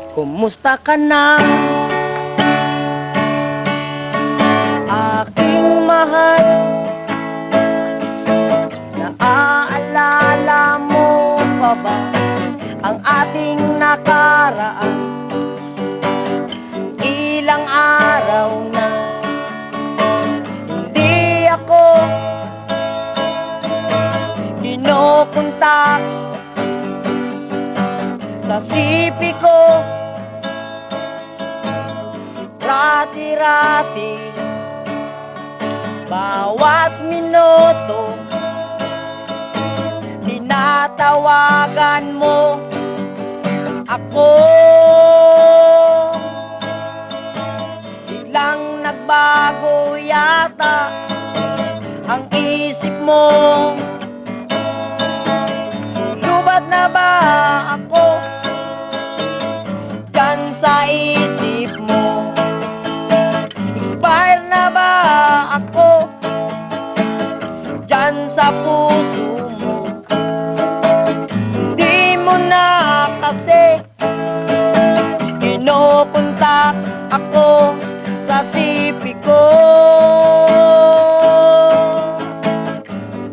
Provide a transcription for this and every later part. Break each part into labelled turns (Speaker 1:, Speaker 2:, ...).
Speaker 1: Kumusta ka na, aking mahal? Naaalala mo pa ba ang ating nakaraan? Ilang araw na hindi ako kinokontak sa sipi ko. Rati-rati, bawat minuto, tinatawagan mo ako. Biglang nagbago yata ang isip mo. Lubad na ba ako dyan sa isip mo? Expired na ba ako dyan sa puso mo? Di mo na kasi kinokontak ako sa sipi ko.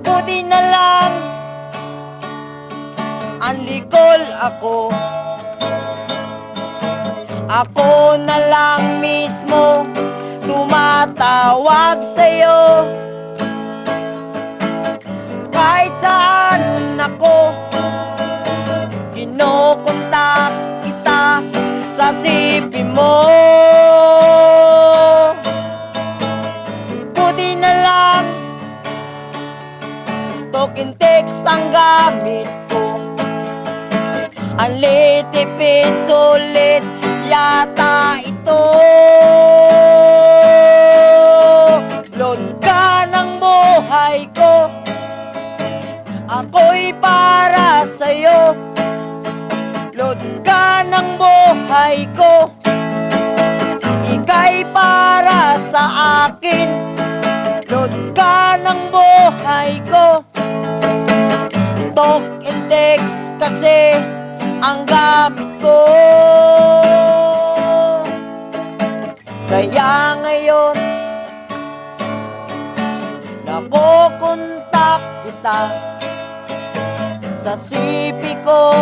Speaker 1: Buti na lang unlikol ako. Ako na lang mismo tumatawag sa'yo. Kahit saan ako, kinokontak kita sa sipi mo. Buti na lang talking text ang gamit ko. Alitipid sulit yata ito. Load ka ng buhay ko, ako'y para sa'yo. Load ka ng buhay ko, ika'y para sa akin. Load ka ng buhay ko, talk and text kasi ang gamit ko. Kaya ngayon nakokontak kita sa sipi ko.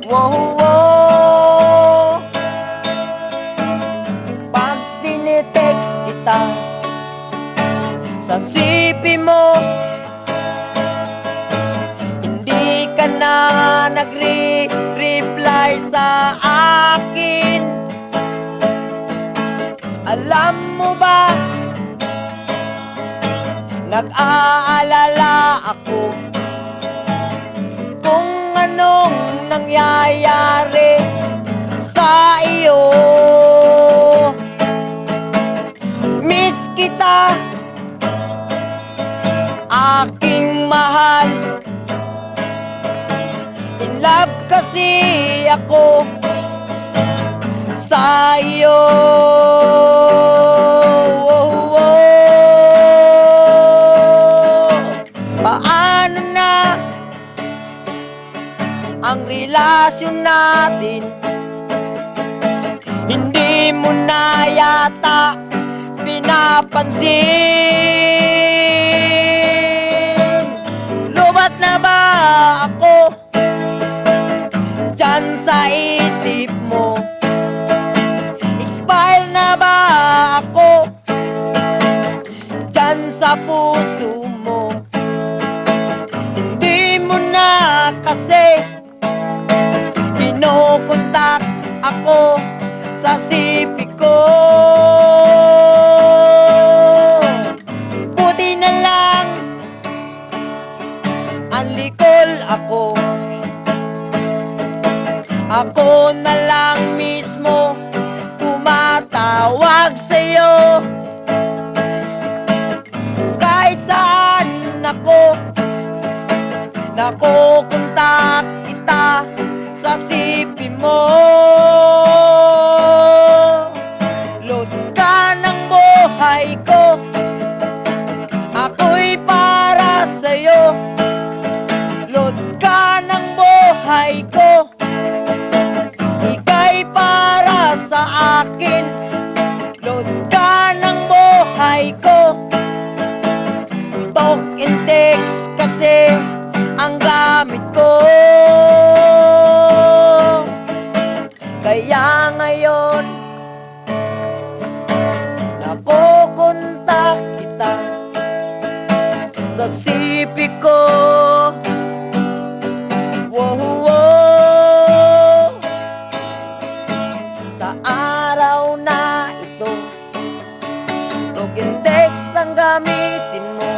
Speaker 1: Wow, wow. Pag tinitext kita sa sipi mo, hindi ka na nagre-reply sa akin. Alam mo ba, nag-aalala ako kung anong nangyayari sa iyo. Miss kita, aking mahal. In love kasi ako sa iyo. Paano na ang relasyon natin? Hindi mo na yata pinapansin. Lubat na ba ako dyan sa isip mo? Expire na ba ako dyan sa puso mo? Kasi kinokontak ako sa sipi ko. Buti na lang unlikol ako. Ako na lang mismo tumatawag sa'yo. Kahit saan ako, nakokontak kita sa sipi mo. Load ka ng buhay ko, ako'y para sa'yo. Load ka ng buhay ko, Wow, sa araw na ito, broken text ang gamitin mo.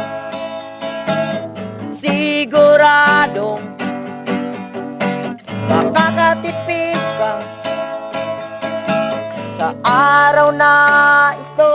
Speaker 1: Siguradong makakatipid ka sa araw na ito.